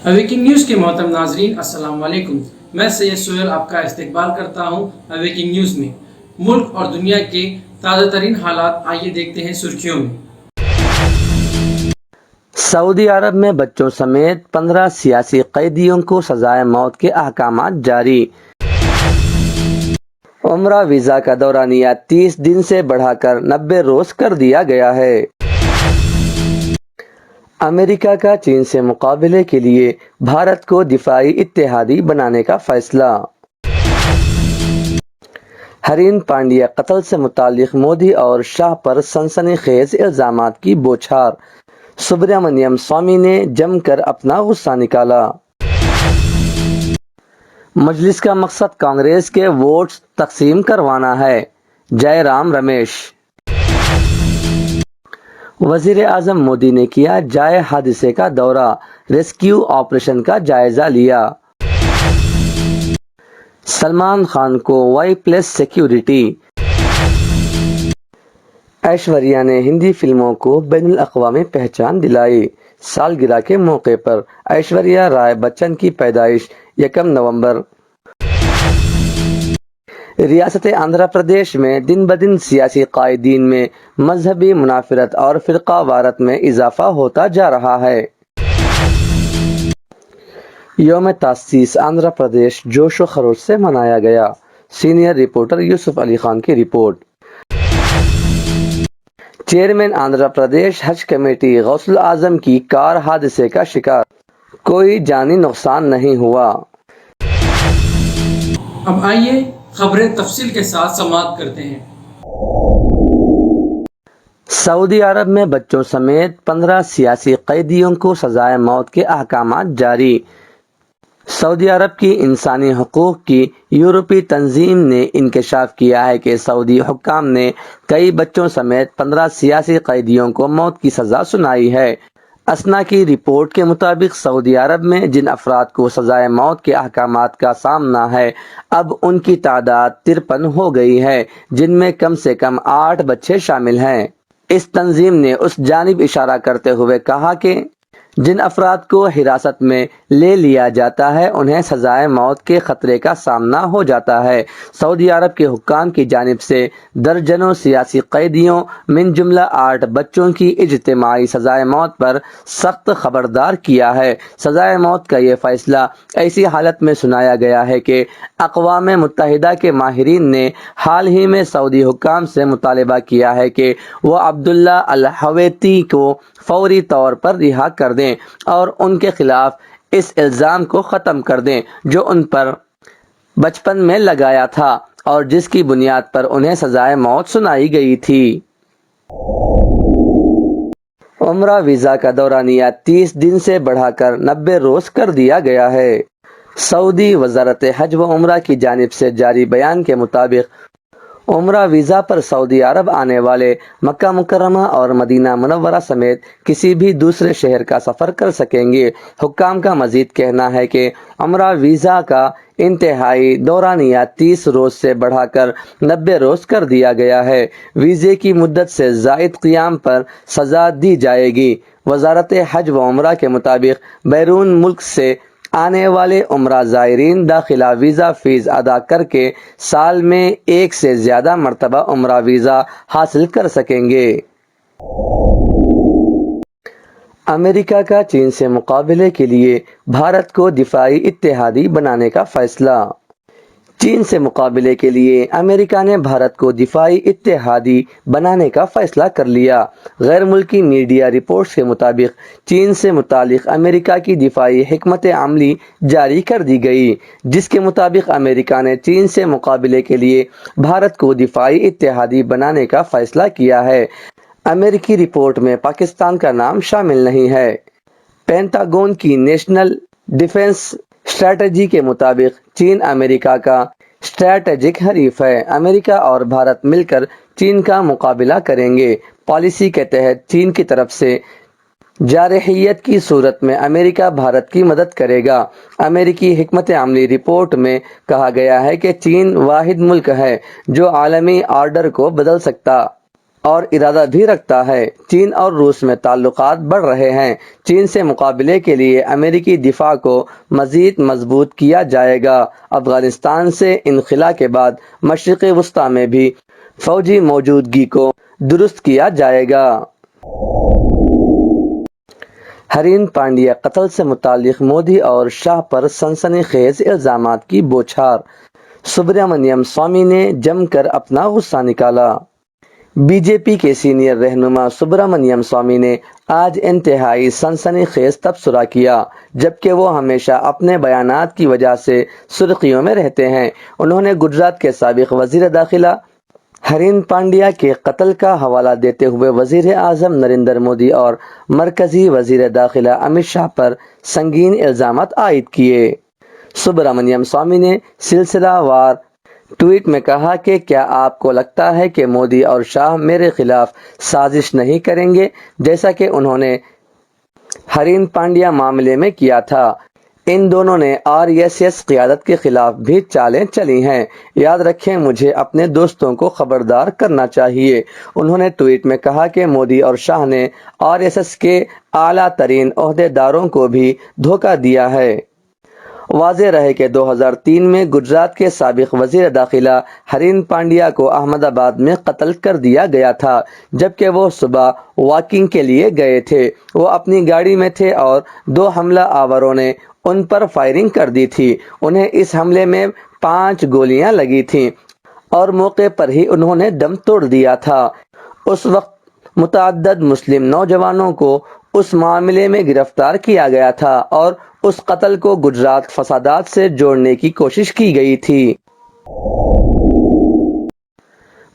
Awaking news کے محترم ناظرین السلام علیکم۔ میں سید سہیل آپ کا استقبال کرتا ہوں اویکنگ نیوز میں۔ ملک اور دنیا کے تازہ ترین حالات آئیے دیکھتے ہیں سرخیوں میں۔ سعودی عرب میں بچوں سمیت 15 سیاسی قیدیوں کو سزائے موت کے احکامات جاری۔ عمرہ ویزا کا دورانیہ 30 دن سے بڑھا کر 90 روز کر دیا گیا ہے۔ امریکہ کا چین سے مقابلے کے لیے بھارت کو دفاعی اتحادی بنانے کا فیصلہ۔ ہرین پانڈیا قتل سے متعلق مودی اور شاہ پر سنسنی خیز الزامات کی بوچھار، سبرامنیم سوامی نے جم کر اپنا غصہ نکالا۔ مجلس کا مقصد کانگریس کے ووٹس تقسیم کروانا ہے، جے رام رمیش۔ وزیر اعظم مودی نے کیا جائے حادثے کا دورہ، ریسکیو آپریشن کا جائزہ لیا۔ سلمان خان کو وائی پلس سیکیورٹی۔ ایشوریا نے ہندی فلموں کو بین الاقوامی پہچان دلائی۔ سالگرہ کے موقع پر ایشوریا رائے بچن کی پیدائش 1 نومبر۔ ریاست آندھرا پردیش میں دن بدن سیاسی قائدین میں مذہبی منافرت اور فرقہ وارت میں اضافہ ہوتا جا رہا ہے۔ یوم تاسیس آندھرا پردیش جوش و خروش سے منایا گیا۔ سینئر رپورٹر یوسف علی خان کی رپورٹ۔ چیئرمین آندھرا پردیش حج کمیٹی غوث الاعظم کی کار حادثے کا شکار، کوئی جانی نقصان نہیں ہوا۔ اب آئیے خبریں تفصیل کے ساتھ سماعت کرتے ہیں۔ سعودی عرب میں بچوں سمیت 15 سیاسی قیدیوں کو سزائے موت کے احکامات جاری۔ سعودی عرب کی انسانی حقوق کی یورپی تنظیم نے انکشاف کیا ہے کہ سعودی حکام نے کئی بچوں سمیت 15 سیاسی قیدیوں کو موت کی سزا سنائی ہے۔ اسنا کی رپورٹ کے مطابق سعودی عرب میں جن افراد کو سزائے موت کے احکامات کا سامنا ہے، اب ان کی تعداد 53 ہو گئی ہے، جن میں کم سے کم 8 بچے شامل ہیں۔ اس تنظیم نے اس جانب اشارہ کرتے ہوئے کہا کہ جن افراد کو حراست میں لے لیا جاتا ہے انہیں سزائے موت کے خطرے کا سامنا ہو جاتا ہے۔ سعودی عرب کے حکام کی جانب سے درجنوں سیاسی قیدیوں من جملہ 8 بچوں کی اجتماعی سزائے موت پر سخت خبردار کیا ہے۔ سزائے موت کا یہ فیصلہ ایسی حالت میں سنایا گیا ہے کہ اقوام متحدہ کے ماہرین نے حال ہی میں سعودی حکام سے مطالبہ کیا ہے کہ وہ عبداللہ الحویتی کو فوری طور پر رہا کر دیں اور ان کے خلاف اس الزام کو ختم کر دیں جو ان پر بچپن میں لگایا تھا اور جس کی بنیاد پر انہیں سزائے موت سنائی گئی تھی۔ عمرہ ویزا کا دورانیہ 30 دن سے بڑھا کر 90 روز کر دیا گیا ہے۔ سعودی وزارت حج و عمرہ کی جانب سے جاری بیان کے مطابق عمرہ ویزا پر سعودی عرب آنے والے مکہ مکرمہ اور مدینہ منورہ سمیت کسی بھی دوسرے شہر کا سفر کر سکیں گے۔ حکام کا مزید کہنا ہے کہ عمرہ ویزا کا انتہائی دورانیہ 30 روز سے بڑھا کر 90 روز کر دیا گیا ہے۔ ویزے کی مدت سے زائد قیام پر سزا دی جائے گی۔ وزارت حج و عمرہ کے مطابق بیرون ملک سے آنے والے عمرہ زائرین داخلہ ویزا فیس ادا کر کے سال میں 1 سے زیادہ مرتبہ عمرہ ویزا حاصل کر سکیں گے۔ امریکہ کا چین سے مقابلے کے لیے بھارت کو دفاعی اتحادی بنانے کا فیصلہ۔ چین سے مقابلے کے لیے امریکہ نے بھارت کو دفاعی اتحادی بنانے کا فیصلہ کر لیا۔ غیر ملکی میڈیا رپورٹس کے مطابق چین سے متعلق امریکہ کی دفاعی حکمت عملی جاری کر دی گئی، جس کے مطابق امریکہ نے چین سے مقابلے کے لیے بھارت کو دفاعی اتحادی بنانے کا فیصلہ کیا ہے۔ امریکی رپورٹ میں پاکستان کا نام شامل نہیں ہے۔ پینٹاگون کی نیشنل ڈیفنس اسٹریٹجی کے مطابق چین امریکہ کا اسٹریٹجک حریف ہے۔ امریکہ اور بھارت مل کر چین کا مقابلہ کریں گے۔ پالیسی کے تحت چین کی طرف سے جارحیت کی صورت میں امریکہ بھارت کی مدد کرے گا۔ امریکی حکمت عملی رپورٹ میں کہا گیا ہے کہ چین واحد ملک ہے جو عالمی آرڈر کو بدل سکتا اور ارادہ بھی رکھتا ہے۔ چین اور روس میں تعلقات بڑھ رہے ہیں۔ چین سے مقابلے کے لیے امریکی دفاع کو مزید مضبوط کیا جائے گا۔ افغانستان سے انخلا کے بعد مشرق وسطی میں بھی فوجی موجودگی کو درست کیا جائے گا۔ ہرین پانڈیا قتل سے متعلق مودی اور شاہ پر سنسنی خیز الزامات کی بوچھار، سبرامنیم سوامی نے جم کر اپنا غصہ نکالا۔ بی جے پی کے سینئر رہنما سبرامنیم سوامی نے آج انتہائی سنسنی خیز تبصرہ کیا، جبکہ وہ ہمیشہ اپنے بیانات کی وجہ سے سرخیوں میں رہتے ہیں۔ انہوں نے گجرات کے سابق وزیر داخلہ ہرین پانڈیا کے قتل کا حوالہ دیتے ہوئے وزیر اعظم نریندر مودی اور مرکزی وزیر داخلہ امت شاہ پر سنگین الزامات عائد کیے۔ سبرامنیم سوامی نے سلسلہ وار ٹویٹ میں کہا کہ کیا آپ کو لگتا ہے کہ مودی اور شاہ میرے خلاف سازش نہیں کریں گے، جیسا کہ انہوں نے ہرین پانڈیا معاملے میں کیا تھا؟ ان دونوں نے آر ایس ایس قیادت کے خلاف بھی چالیں چلی ہیں۔ یاد رکھیں، مجھے اپنے دوستوں کو خبردار کرنا چاہیے۔ انہوں نے ٹویٹ میں کہا کہ مودی اور شاہ نے آر ایس ایس کے اعلیٰ ترین عہدے داروں کو بھی دھوکہ دیا ہے۔ واضح رہے کہ 2003 میں گجرات کے سابق وزیر داخلہ ہرین پانڈیا کو احمد آباد میں قتل کر دیا گیا تھا، جبکہ وہ صبح واکنگ کے لیے گئے تھے۔ وہ اپنی گاڑی میں تھے اور 2 حملہ آوروں نے ان پر فائرنگ کر دی تھی۔ انہیں اس حملے میں 5 گولیاں لگی تھیں اور موقع پر ہی انہوں نے دم توڑ دیا تھا۔ اس وقت متعدد مسلم نوجوانوں کو اس معاملے میں گرفتار کیا گیا تھا اور اس قتل کو گجرات فسادات سے جوڑنے کی کوشش کی گئی تھی۔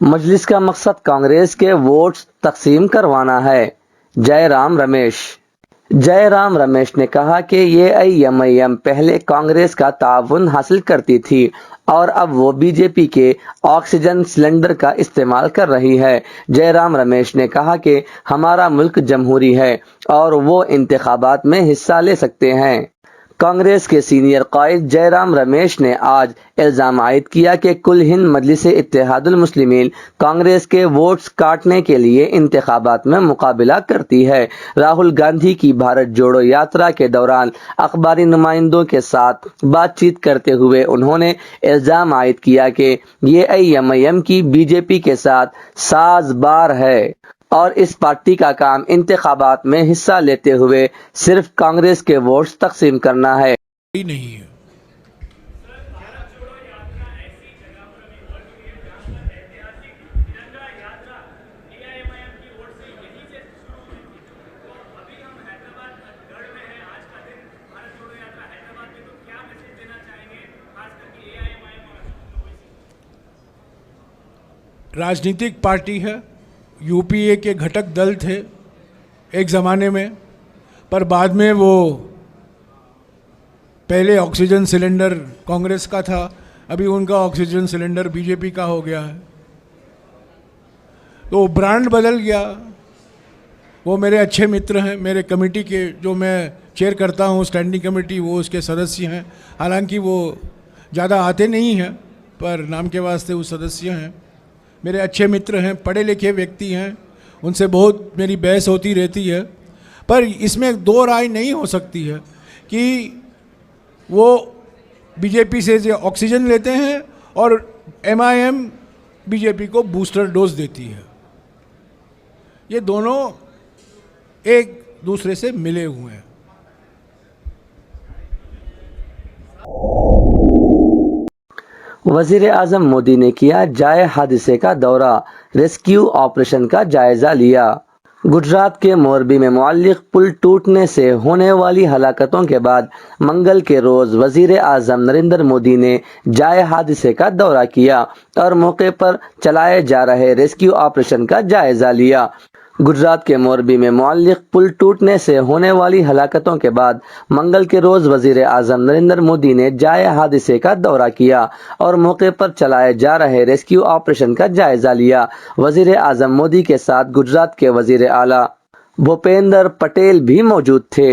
مجلس کا مقصد کانگریس کے ووٹس تقسیم کروانا ہے: جے رام رمیش۔ جے رام رمیش نے کہا کہ اے آئی ایم پہلے کانگریس کا تعاون حاصل کرتی تھی اور اب وہ بی جے پی کے آکسیجن سلنڈر کا استعمال کر رہی ہے۔ جے رام رمیش نے کہا کہ ہمارا ملک جمہوری ہے اور وہ انتخابات میں حصہ لے سکتے ہیں۔ کانگریس کے سینئر قائد جے رام رمیش نے آج الزام عائد کیا کہ کل ہند مجلس اتحاد المسلمین کانگریس کے ووٹس کاٹنے کے لیے انتخابات میں مقابلہ کرتی ہے۔ راہل گاندھی کی بھارت جوڑو یاترا کے دوران اخباری نمائندوں کے ساتھ بات چیت کرتے ہوئے انہوں نے الزام عائد کیا کہ اے آئی ایم کی بی جے پی کے ساتھ ساز بار ہے اور اس پارٹی کا کام انتخابات میں حصہ لیتے ہوئے صرف کانگریس کے ووٹس تقسیم کرنا ہے۔ نہیں ہے۔ راجنیتک پارٹی ہے، یو پی اے کے گھٹک دل تھے ایک زمانے میں، پر بعد میں وہ پہلے آکسیجن سلنڈر کانگریس کا تھا، ابھی ان کا آکسیجن سلنڈر بی جے پی کا ہو گیا ہے، تو برانڈ بدل گیا۔ وہ میرے اچھے متر ہیں، میرے کمیٹی کے جو میں چیئر کرتا ہوں اسٹینڈنگ کمیٹی، وہ اس کے سدسیہ ہیں، حالانکہ وہ زیادہ آتے نہیں ہیں پر نام کے واسطے وہ سدسیہ ہیں۔ میرے اچھے متر ہیں، پڑھے لکھے ویکتی ہیں، ان سے بہت میری بحث ہوتی رہتی ہے، پر اس میں دو رائے نہیں ہو سکتی ہے کہ وہ بی جے پی سے آکسیجن لیتے ہیں اور M I M B J P کو بوسٹر ڈوز دیتی ہے۔ یہ دونوں ایک دوسرے سے ملے ہوئے ہیں۔ وزیر اعظم مودی نے کیا جائے حادثے کا دورہ، ریسکیو آپریشن کا جائزہ لیا۔ گجرات کے موربی میں معلق پل ٹوٹنے سے ہونے والی ہلاکتوں کے بعد منگل کے روز وزیر اعظم نریندر مودی نے جائے حادثے کا دورہ کیا اور موقع پر چلائے جا رہے ریسکیو آپریشن کا جائزہ لیا۔ گجرات کے موربی میں معلق پل ٹوٹنے سے ہونے والی ہلاکتوں کے بعد منگل کے روز وزیر اعظم نریندر مودی نے جائے حادثے کا دورہ کیا اور موقع پر چلائے جا رہے ریسکیو آپریشن کا جائزہ لیا۔ وزیر اعظم مودی کے ساتھ گجرات کے وزیر اعلیٰ بھوپیندر پٹیل بھی موجود تھے۔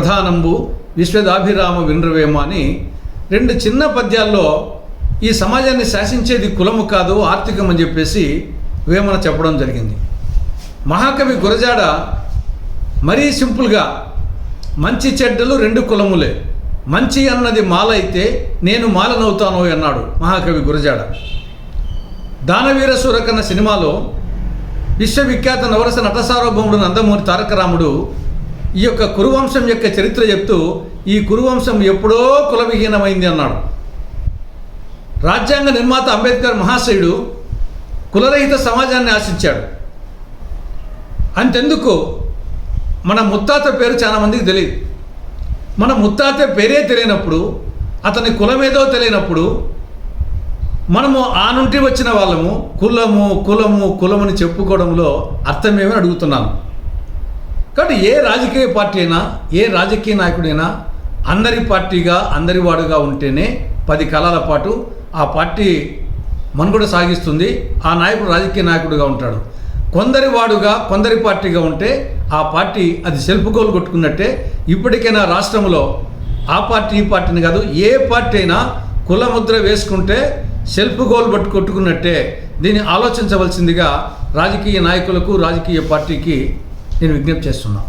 ప్రధానంబు విశ్వదాభిరామ వినరవేమ అని 2 చిన్న పద్యాల్లో ఈ సమాజాన్ని శాసించేది కులము కాదు ఆర్థికం అని చెప్పేసి వేమన చెప్పడం జరిగింది. మహాకవి గురజాడ మరీ సింపుల్గా మంచి చెడ్డలు 2 కులములే, మంచి అన్నది మాల అయితే నేను మాలనవుతాను అన్నాడు మహాకవి గురజాడ. దానవీర సూరకన్న సినిమాలో విశ్వవిఖ్యాత నవరస నట సార్వభౌముడు నందమూరి తారక రాముడు ఈ యొక్క కురువంశం యొక్క చరిత్ర చెప్తూ ఈ కురువంశం ఎప్పుడో కులవిహీనమైంది అన్నాడు. రాజ్యాంగ నిర్మాత అంబేద్కర్ మహాశయుడు కులరహిత సమాజాన్ని ఆశించాడు. అంతెందుకు మన ముత్తాత పేరు చాలా మందికి తెలియదు. మన ముత్తాత పేరే తెలియనప్పుడు, అతని కులమేదో తెలియనప్పుడు మనము ఆ నుండి వచ్చిన వాళ్ళము కులము కులము కులమని చెప్పుకోవడంలో అర్థమేమని అడుగుతున్నాను. కాబట్టి ఏ రాజకీయ పార్టీ అయినా ఏ రాజకీయ నాయకుడైనా అందరి పార్టీగా అందరి వాడుగా ఉంటేనే 10 కాలాల పాటు ఆ పార్టీ మనుగడ సాగిస్తుంది. ఆ నాయకుడు రాజకీయ నాయకుడిగా ఉంటాడు. కొందరి వాడుగా కొందరి పార్టీగా ఉంటే ఆ పార్టీ అది సెల్ఫ్ గోల్ కొట్టుకున్నట్టే. ఇప్పటికైనా రాష్ట్రంలో ఆ పార్టీ ఈ పార్టీని కాదు ఏ పార్టీ అయినా కులముద్ర వేసుకుంటే సెల్ఫ్ గోల్ కొట్టుకున్నట్టే. దీన్ని ఆలోచించవలసిందిగా రాజకీయ నాయకులకు రాజకీయ పార్టీకి నేను విజ్ఞప్తి చేస్తున్నాను.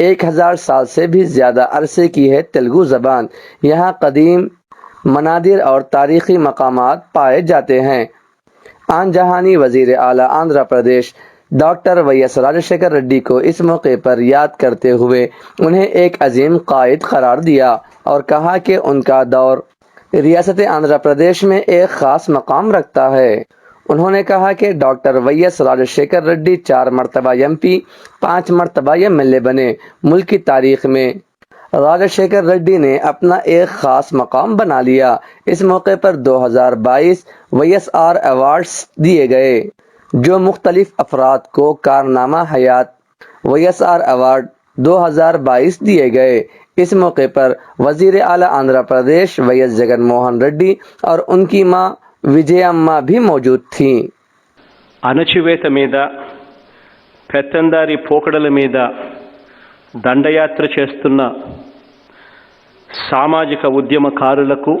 1000 سال سے بھی زیادہ عرصے کی ہے تیلگو زبان۔ یہاں قدیم منادر اور تاریخی مقامات پائے جاتے ہیں۔ آن جہانی وزیر اعلیٰ Andhra Pradesh doctor V S راجشیکھر ready کو اس موقع پر یاد کرتے ہوئے انہیں ایک عظیم قائد قرار دیا اور کہا کہ ان کا دور ریاست آندھرا پردیش میں ایک خاص مقام رکھتا ہے۔ انہوں نے کہا کہ ڈاکٹر وی ایس راجشیکھر ریڈی 4 مرتبہ MP، 5 مرتبہ MLA بنے۔ ملک کی تاریخ میں راجشیکھر ریڈی نے اپنا ایک خاص مقام بنا لیا۔ اس موقع پر 2022 YSR ایوارڈز دیے گئے، جو مختلف افراد کو کارنامہ حیات YSR ایوارڈ 2022 دیے گئے۔ اس موقع پر وزیر اعلیٰ آندھرا پردیش وی جگن موہن ریڈی اور ان کی ماں విజయమ్మ بھی موجود تھیں۔ అణచివేత మీద పెత్తందారి పోకడల మీద దండయాత్ర చేస్తున్న సామాజిక ఉద్యమకారులకు,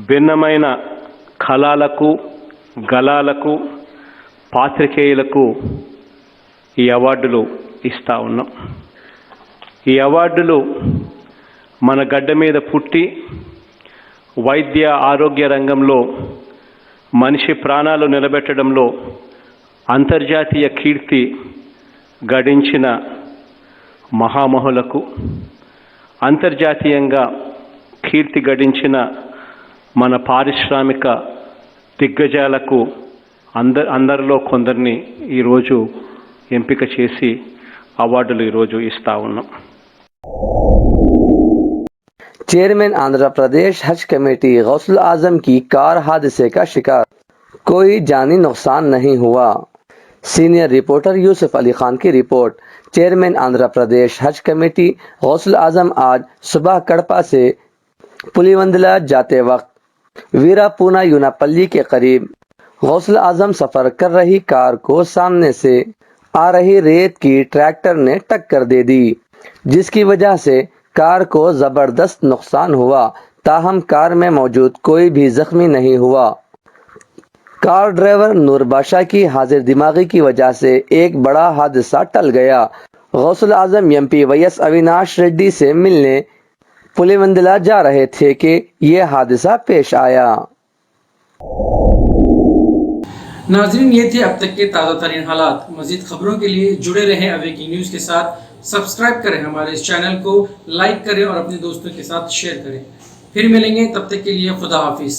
భిన్నమైన కళలకు, గళాలకు, పాత్రికేయులకు ఈ అవార్డులు ఇస్తా ఉన్నాం। ఈ అవార్డులు మన గడ్డ మీద పుట్టి వైద్య ఆరోగ్య రంగంలో మనిషి ప్రాణాలు నిలబెట్టడంలో అంతర్జాతీయ కీర్తి గడించిన మహామహులకు, అంతర్జాతీయంగా కీర్తి గడించిన మన పారిశ్రామిక దిగ్గజాలకు అందరిలో కొందరిని ఈరోజు ఎంపిక చేసి అవార్డులు ఈరోజు ఇస్తా ఉన్నాం। چیئرمین آندھرا پردیش حج کمیٹی غوث الاعظم کی کار حادثے کا شکار، کوئی جانی نقصان نہیں ہوا۔ سینئر رپورٹر یوسف علی خان کی رپورٹ۔ چیئرمین آندھرا پردیش حج کمیٹی غوث الاعظم آج صبح کڑپا سے پلیوندلا جاتے وقت ویرا پونا یوناپلی کے قریب غوث الاعظم سفر کر رہی کار کو سامنے سے آ رہی ریت کی ٹریکٹر نے ٹکر دے دی، جس کی وجہ سے کار کو زبردست نقصان ہوا، تاہم کار میں موجود کوئی بھی زخمی نہیں ہوا۔ کار ڈرائیور نور بادشاہ کی حاضر دماغی کی وجہ سے ایک بڑا حادثہ ٹل گیا۔ غوث الاعظم MP YS اویناش ریڈی سے ملنے پلیوندلا جا رہے تھے کہ یہ حادثہ پیش آیا۔ ناظرین، یہ تھے اب تک کے تازہ ترین حالات۔ مزید خبروں کے لیے جڑے رہیں اویکنگ نیوز کے ساتھ۔ سبسکرائب کریں ہمارے اس چینل کو، لائک کریں اور اپنے دوستوں کے ساتھ شیئر کریں۔ پھر ملیں گے، تب تک کے لیے خدا حافظ۔